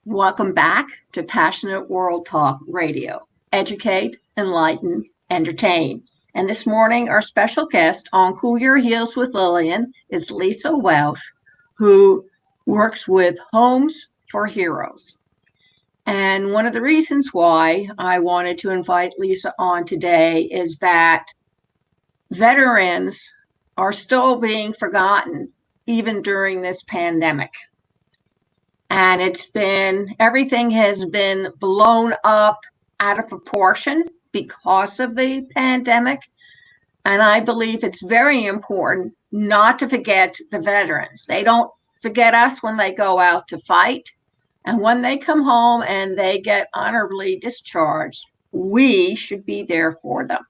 Welcome back to Passionate World Talk Radio. Educate, enlighten, entertain. And this morning, our special guest on Cool Your Heels with Lillian is Lisa Welsh, who works with Homes for Heroes. And one of the reasons why I wanted to invite Lisa on today is that veterans are still being forgotten even during this pandemic. And everything has been blown up out of proportion because of the pandemic. And I believe it's very important not to forget the veterans. They don't forget us when they go out to fight. And when they come home and they get honorably discharged, we should be there for them.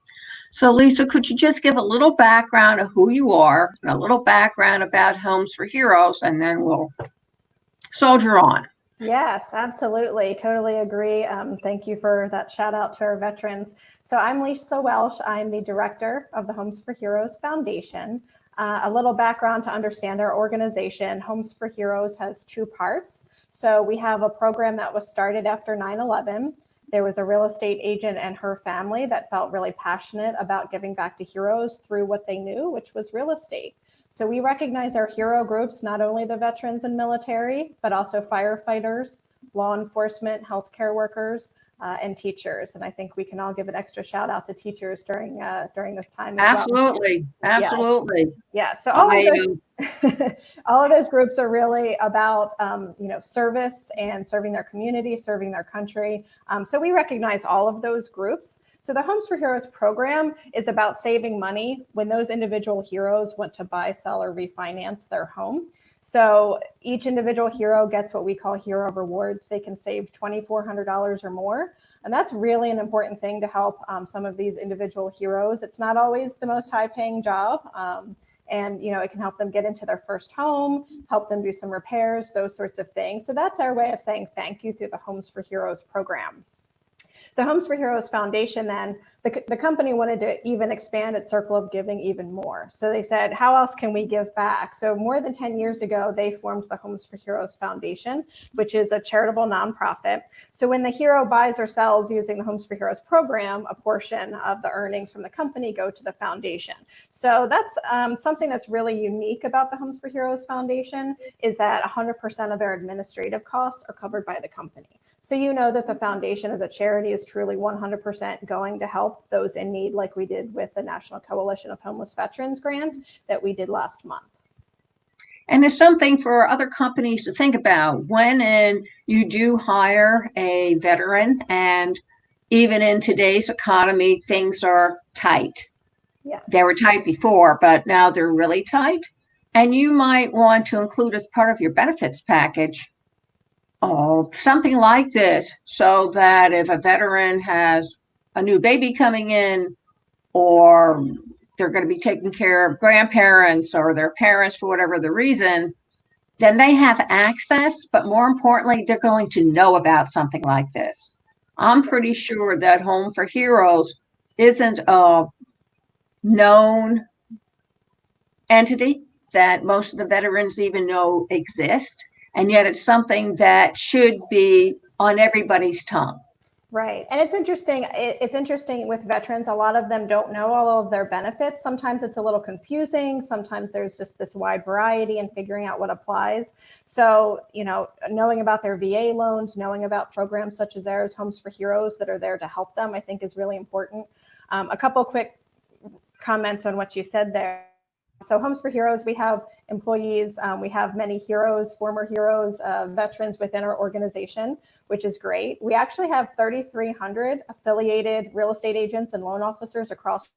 So, Lisa, could you just give a little background of who you are and a little background about Homes for Heroes, and then we'll soldier on. Yes, absolutely. Totally agree. Thank you for that shout out to our veterans. So I'm Lisa Welsh. I'm the director of the Homes for Heroes Foundation. A little background to understand our organization. Homes for Heroes has two parts. So we have a program that was started after 9/11. There was a real estate agent and her family that felt really passionate about giving back to heroes through what they knew, which was real estate. So we recognize our hero groups, not only the veterans and military, but also firefighters, law enforcement, healthcare workers, and teachers. And I think we can all give an extra shout out to teachers during this time as Absolutely. well. Absolutely. Yeah. So all of those groups are really about service and serving their community, serving their country. So we recognize all of those groups. So the Homes for Heroes program is about saving money when those individual heroes want to buy, sell, or refinance their home. So each individual hero gets what we call hero rewards. They can save $2,400 or more. And that's really an important thing to help some of these individual heroes. It's not always the most high paying job. And, it can help them get into their first home, help them do some repairs, those sorts of things. So that's our way of saying thank you through the Homes for Heroes program. The Homes for Heroes Foundation, then, the company wanted to even expand its circle of giving even more. So they said, how else can we give back? So more than 10 years ago, they formed the Homes for Heroes Foundation, which is a charitable nonprofit. So when the hero buys or sells using the Homes for Heroes program, a portion of the earnings from the company go to the foundation. So that's something that's really unique about the Homes for Heroes Foundation is that 100% of their administrative costs are covered by the company. So you know that the foundation as a charity is truly 100% going to help those in need, like we did with the National Coalition of Homeless Veterans grant that we did last month. And it's something for other companies to think about when you do hire a veteran, and even in today's economy, things are tight. Yes. They were tight before, but now they're really tight. And you might want to include as part of your benefits package something like this, so that if a veteran has a new baby coming in, or they're going to be taking care of grandparents or their parents for whatever the reason, then they have access, but more importantly, they're going to know about something like this. I'm pretty sure that Home for Heroes isn't a known entity that most of the veterans even know exist. And yet it's something that should be on everybody's tongue. Right. And it's interesting. It's interesting with veterans. A lot of them don't know all of their benefits. Sometimes it's a little confusing. Sometimes there's just this wide variety and figuring out what applies. So, knowing about their VA loans, knowing about programs such as ours, Homes for Heroes, that are there to help them, I think is really important. A couple quick comments on what you said there. So Homes for Heroes, we have employees, we have many heroes, former heroes, veterans within our organization, which is great. We actually have 3,300 affiliated real estate agents and loan officers across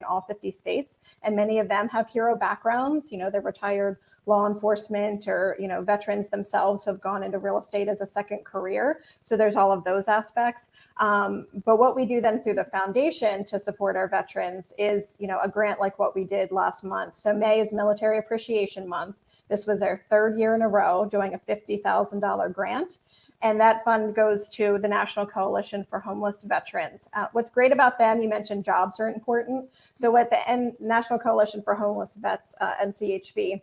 all 50 states, and many of them have hero backgrounds. They're retired law enforcement or, veterans themselves who have gone into real estate as a second career. So there's all of those aspects. But what we do then through the foundation to support our veterans is, a grant like what we did last month. So May is Military Appreciation Month. This was their third year in a row doing a $50,000 grant. And that fund goes to the National Coalition for Homeless Veterans. What's great about them, you mentioned jobs are important. So at the National Coalition for Homeless Vets, NCHV,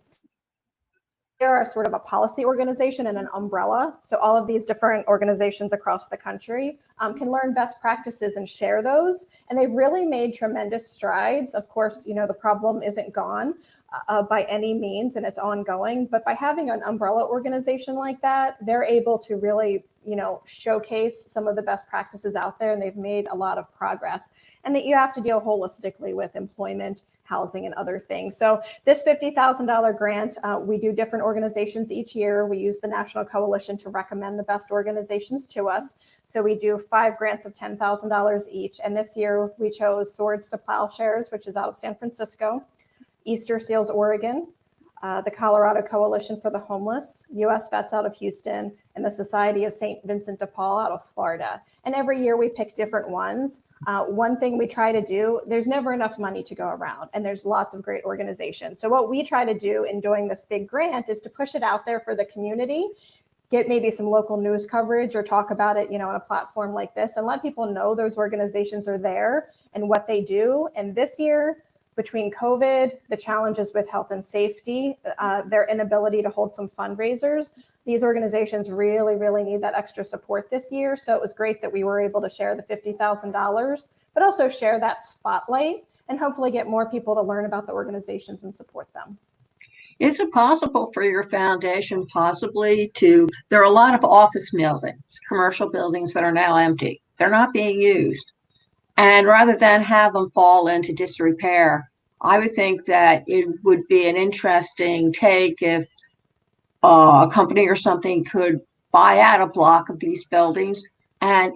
are sort of a policy organization and an umbrella. So all of these different organizations across the country can learn best practices and share those. And they've really made tremendous strides. Of course, the problem isn't gone by any means, and it's ongoing. But by having an umbrella organization like that, they're able to really, showcase some of the best practices out there, and they've made a lot of progress. And that you have to deal holistically with employment, housing, and other things. So this $50,000 grant, we do different organizations each year. We use the National Coalition to recommend the best organizations to us. So we do 5 grants of $10,000 each. And this year we chose Swords to Plowshares, which is out of San Francisco, Easter Seals, Oregon, the Colorado Coalition for the Homeless, U.S. Vets out of Houston, and the Society of St. Vincent de Paul out of Florida. And every year we pick different ones. One thing we try to do, there's never enough money to go around, and there's lots of great organizations. So what we try to do in doing this big grant is to push it out there for the community, get maybe some local news coverage or talk about it, on a platform like this, and let people know those organizations are there and what they do. And this year, between COVID, the challenges with health and safety, their inability to hold some fundraisers, these organizations really, really need that extra support this year. So it was great that we were able to share the $50,000, but also share that spotlight and hopefully get more people to learn about the organizations and support them. Is it possible for your foundation there are a lot of office buildings, commercial buildings that are now empty. They're not being used. And rather than have them fall into disrepair, I would think that it would be an interesting take if a company or something could buy out a block of these buildings and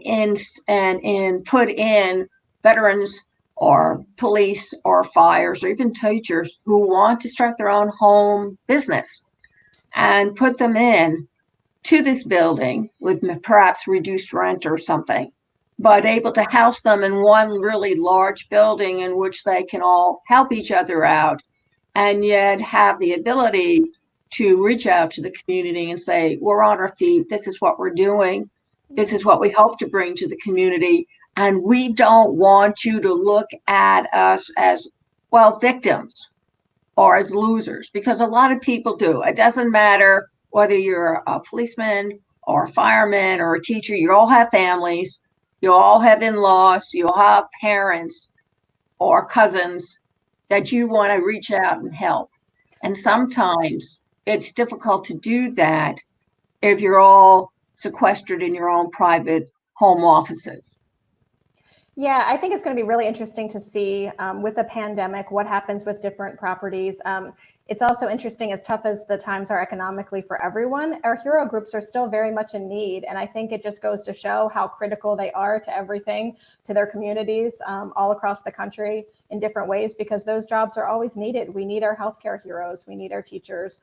put in veterans or police or fires or even teachers who want to start their own home business and put them in to this building with perhaps reduced rent or something, but able to house them in one really large building in which they can all help each other out and yet have the ability to reach out to the community and say, we're on our feet, this is what we're doing, this is what we hope to bring to the community, and we don't want you to look at us as, victims or as losers, because a lot of people do. It doesn't matter whether you're a policeman or a fireman or a teacher, you all have families, you all have in-laws, you all have parents or cousins that you want to reach out and help. And sometimes it's difficult to do that if you're all sequestered in your own private home offices. Yeah, I think it's going to be really interesting to see with the pandemic what happens with different properties. It's also interesting, as tough as the times are economically for everyone, our hero groups are still very much in need. And I think it just goes to show how critical they are to everything, to their communities all across the country in different ways, because those jobs are always needed. We need our healthcare heroes, we need our teachers,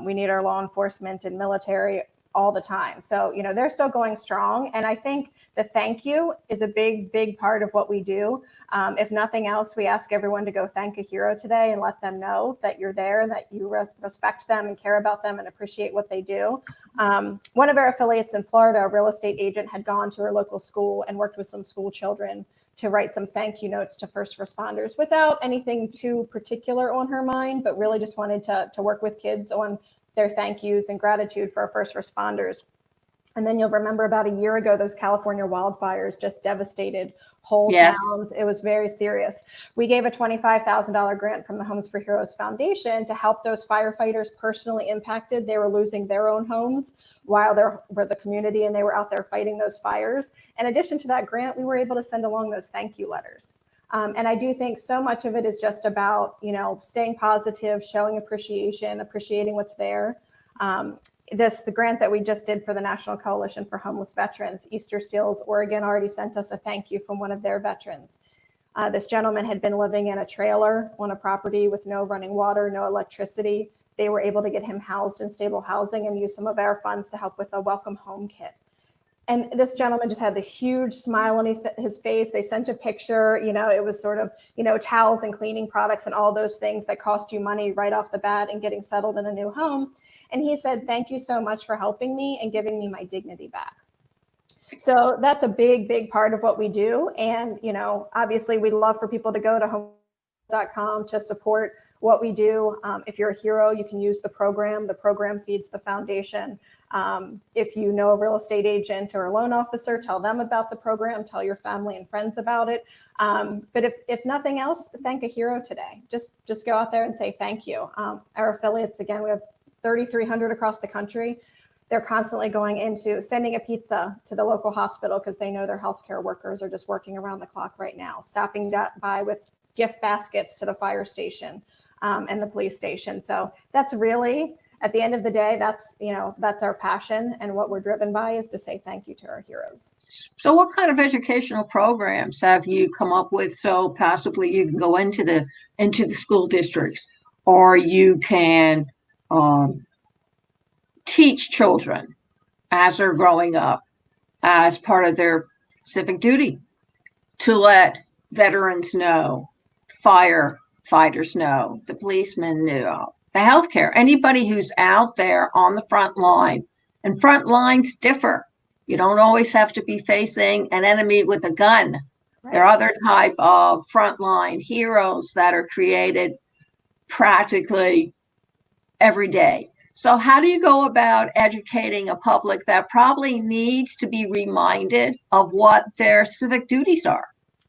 we need our law enforcement and military all the time. So, they're still going strong. And I think the thank you is a big, big part of what we do. If nothing else, we ask everyone to go thank a hero today and let them know that you're there and that you respect them and care about them and appreciate what they do. One of our affiliates in Florida, a real estate agent, had gone to her local school and worked with some school children to write some thank you notes to first responders without anything too particular on her mind, but really just wanted to work with kids on their thank yous and gratitude for our first responders. And then you'll remember about a year ago, those California wildfires just devastated whole towns. It was very serious. We gave a $25,000 grant from the Homes for Heroes Foundation to help those firefighters personally impacted. They were losing their own homes while they were the community and they were out there fighting those fires. In addition to that grant, we were able to send along those thank you letters. And I do think so much of it is just about, staying positive, showing appreciation, appreciating what's there. The grant that we just did for the National Coalition for Homeless Veterans, Easter Seals, Oregon, already sent us a thank you from one of their veterans. This gentleman had been living in a trailer on a property with no running water, no electricity. They were able to get him housed in stable housing and use some of our funds to help with a welcome home kit. And this gentleman just had the huge smile on his face. They sent a picture, it was sort of, towels and cleaning products and all those things that cost you money right off the bat and getting settled in a new home. And he said, thank you so much for helping me and giving me my dignity back. So that's a big, big part of what we do. And, obviously we'd love for people to go to heroes.com to support what we do. If you're a hero, you can use the program. The program feeds the foundation. If you know a real estate agent or a loan officer, tell them about the program, tell your family and friends about it. But if nothing else, thank a hero today. Just go out there and say thank you. Our affiliates, again, we have 3,300 across the country. They're constantly going into sending a pizza to the local hospital because they know their healthcare workers are just working around the clock right now, stopping by with gift baskets to the fire station and the police station. So that's really, at the end of the day, that's our passion, and what we're driven by is to say thank you to our heroes. So what kind of educational programs have you come up with so possibly you can go into the school districts, or you can teach children as they're growing up as part of their civic duty to let veterans know, firefighters know, the policemen know, the healthcare, anybody who's out there on the front line. And front lines differ. You don't always have to be facing an enemy with a gun. Right. There are other type of frontline heroes that are created practically every day. So how do you go about educating a public that probably needs to be reminded of what their civic duties are?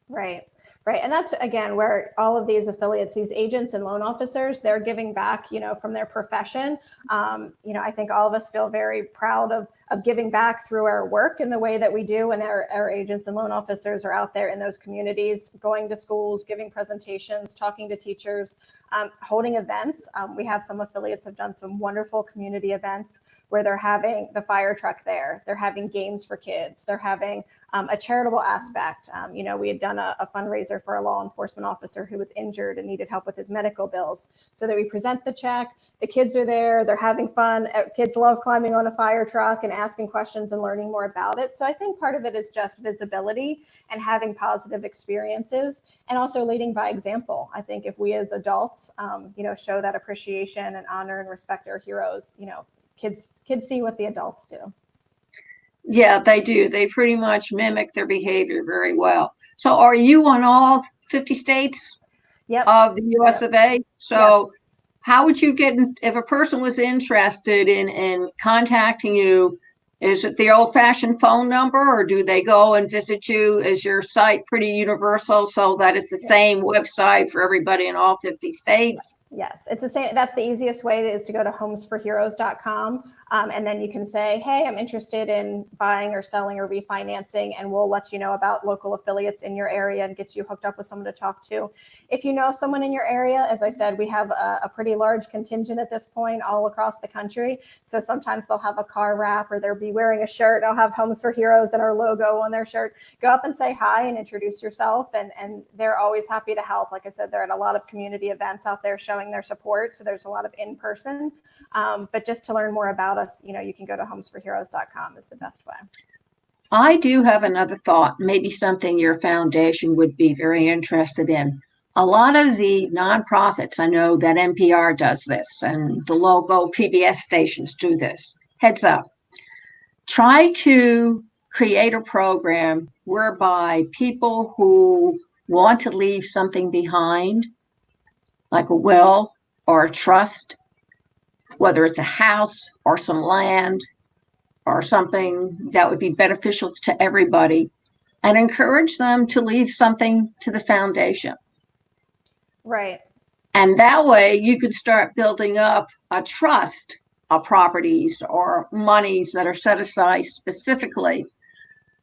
Right. Right. And that's, again, where all of these affiliates, these agents and loan officers, they're giving back, from their profession. I think all of us feel very proud of giving back through our work in the way that we do. And our agents and loan officers are out there in those communities, going to schools, giving presentations, talking to teachers, holding events. We have some affiliates have done some wonderful community events where they're having the fire truck there. They're having games for kids. They're having a charitable aspect. We had done a fundraiser for a law enforcement officer who was injured and needed help with his medical bills. So that we present the check, the kids are there, they're having fun. Kids love climbing on a fire truck and asking questions and learning more about it. So I think part of it is just visibility and having positive experiences, and also leading by example. I think if we as adults, show that appreciation and honor and respect our heroes, kids see what the adults do. Yeah, they do. They pretty much mimic their behavior very well. So are you on all 50 states of the US of A? So how would you get, if a person was interested in contacting you, is it the old-fashioned phone number, or do they go and visit you? Is your site pretty universal so that it's the same website for everybody in all 50 states? Yes, it's the same. That's the easiest way is to go to homesforheroes.com. And then you can say, hey, I'm interested in buying or selling or refinancing, and we'll let you know about local affiliates in your area and get you hooked up with someone to talk to. If you know someone in your area, as I said, we have a pretty large contingent at this point all across the country. So sometimes they'll have a car wrap, or they'll be wearing a shirt. They'll have Homes for Heroes and our logo on their shirt. Go up and say hi and introduce yourself. And they're always happy to help. Like I said, they're at a lot of community events out there showing their support. So there's a lot of in-person, but just to learn more about us, you can go to homesforheroes.com is the best way. I do have another thought, maybe something your foundation would be very interested in. A lot of the nonprofits, I know that NPR does this and the local PBS stations do this. Heads up. Try to create a program whereby people who want to leave something behind, like a will or a trust, whether it's a house or some land or something that would be beneficial to everybody, and encourage them to leave something to the foundation. Right. And that way you could start building up a trust of properties or monies that are set aside specifically,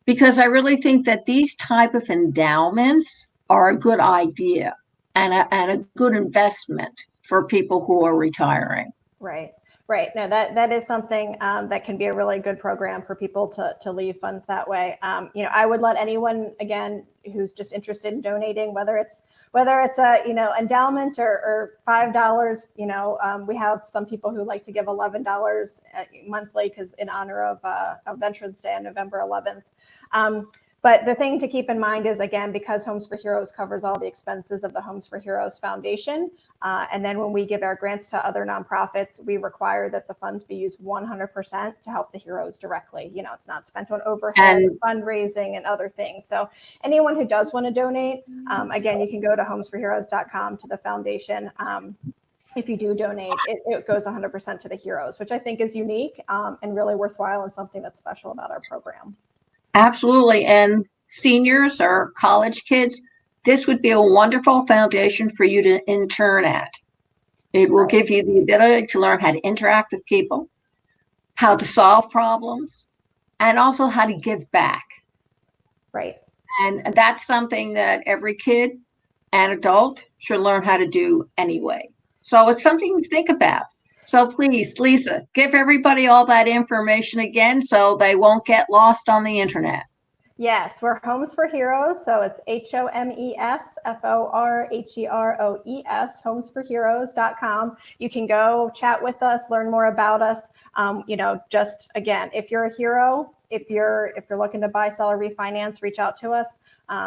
because I really think that these type of endowments are a good idea and a good investment for people who are retiring. Right. Right. No, that is something that can be a really good program for people to leave funds that way. I would let anyone, again, who's just interested in donating, whether it's a endowment or $5. We have some people who like to give $11 monthly because in honor of Veterans Day on November 11th. But the thing to keep in mind is, again, because Homes for Heroes covers all the expenses of the Homes for Heroes Foundation, and then when we give our grants to other nonprofits, we require that the funds be used 100% to help the heroes directly. It's not spent on overhead, fundraising, and other things. So anyone who does want to donate, again, you can go to homesforheroes.com to the foundation. If you do donate, it goes 100% to the heroes, which I think is unique and really worthwhile and something that's special about our program. Absolutely. And seniors or college kids, this would be a wonderful foundation for you to intern at. It will give you the ability to learn how to interact with people, how to solve problems, and also how to give back. Right. And that's something that every kid and adult should learn how to do anyway. So it's something to think about. So please, Lisa, give everybody all that information again so they won't get lost on the internet. Yes, we're Homes for Heroes. So it's HOMESFORHEROES, homesforheroes.com. You can go chat with us, learn more about us. Just again, if you're a hero, if you're looking to buy, sell, or refinance, reach out to us.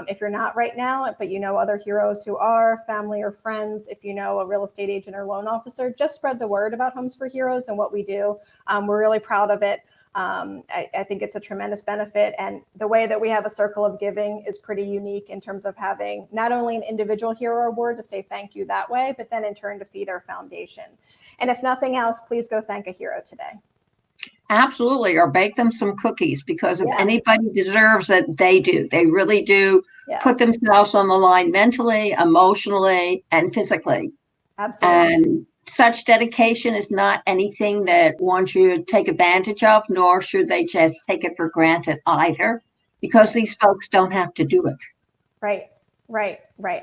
If you're not right now, but you know other heroes who are, family or friends, if you know a real estate agent or loan officer, just spread the word about Homes for Heroes and what we do. We're really proud of it. I think it's a tremendous benefit. And the way that we have a circle of giving is pretty unique in terms of having not only an individual hero award to say thank you that way, but then in turn to feed our foundation. And if nothing else, please go thank a hero today. Absolutely. Or bake them some cookies, because if anybody deserves it, they do. They really do put themselves on the line mentally, emotionally, and physically. Absolutely. And such dedication is not anything that one should take advantage of, nor should they just take it for granted either, because these folks don't have to do it. Right.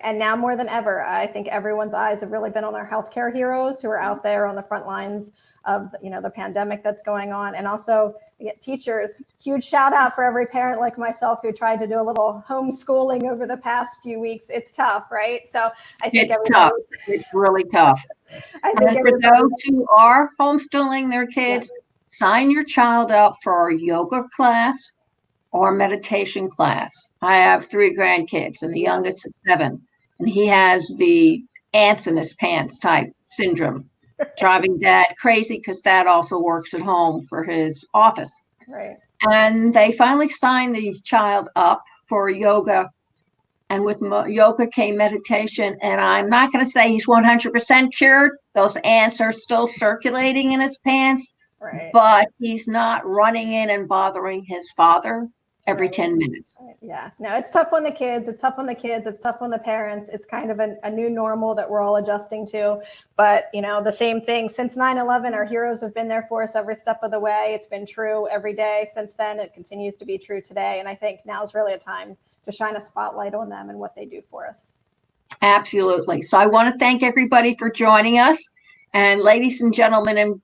And now more than ever, I think everyone's eyes have really been on our healthcare heroes who are out there on the front lines of the pandemic that's going on. And also teachers, huge shout out for every parent like myself who tried to do a little homeschooling over the past few weeks. It's tough, right? So I think it's tough. It's really tough. And for those who are homeschooling their kids, sign your child up for a yoga class or meditation class. I have 3 grandkids, and the youngest is 7, and he has the ants in his pants type syndrome, driving dad crazy because dad also works at home for his office. Right. And they finally signed the child up for yoga, and with yoga came meditation. And I'm not going to say he's 100% cured. Those ants are still circulating in his pants, but he's not running in and bothering his father every 10 minutes. Yeah, no, it's tough on the kids. It's tough on the kids. It's tough on the parents. It's kind of a new normal that we're all adjusting to. But, the same thing since 9/11, our heroes have been there for us every step of the way. It's been true every day since then. It continues to be true today. And I think now is really a time to shine a spotlight on them and what they do for us. Absolutely. So I want to thank everybody for joining us. And ladies and gentlemen, and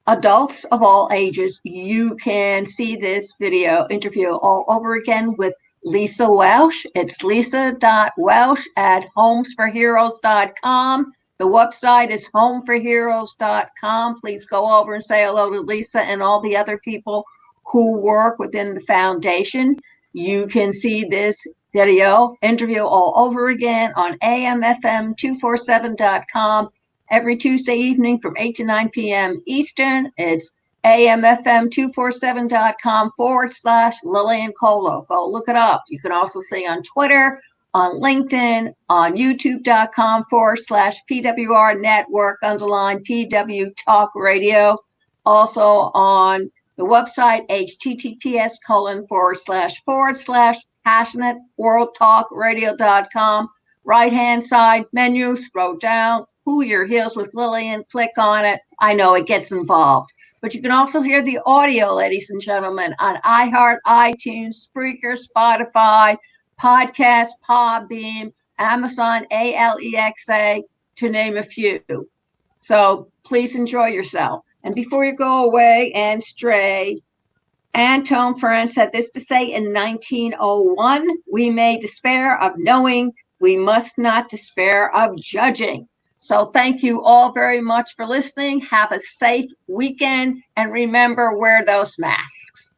adults of all ages, you can see this video interview all over again with Lisa Welsh. It's lisa.welsh@homesforheroes.com. The website is homeforheroes.com. Please go over and say hello to Lisa and all the other people who work within the foundation. You can see this video interview all over again on amfm247.com. Every Tuesday evening from 8 to 9 p.m. Eastern. It's amfm247.com/Lillian Colo. Go look it up. You can also see on Twitter, on LinkedIn, on youtube.com/PWR Network _PW Talk Radio. Also on the website, https://passionateworldtalkradio.com. Right-hand side menu, scroll down. Cool Your Heels with Lillian, click on it. I know it gets involved, but you can also hear the audio, ladies and gentlemen, on iHeart, iTunes, Spreaker, Spotify, Podcast, Podbean, Amazon, Alexa, to name a few. So please enjoy yourself. And before you go away and stray, Antoine France had this to say in 1901, "We may despair of knowing, we must not despair of judging." So thank you all very much for listening. Have a safe weekend, and remember, wear those masks.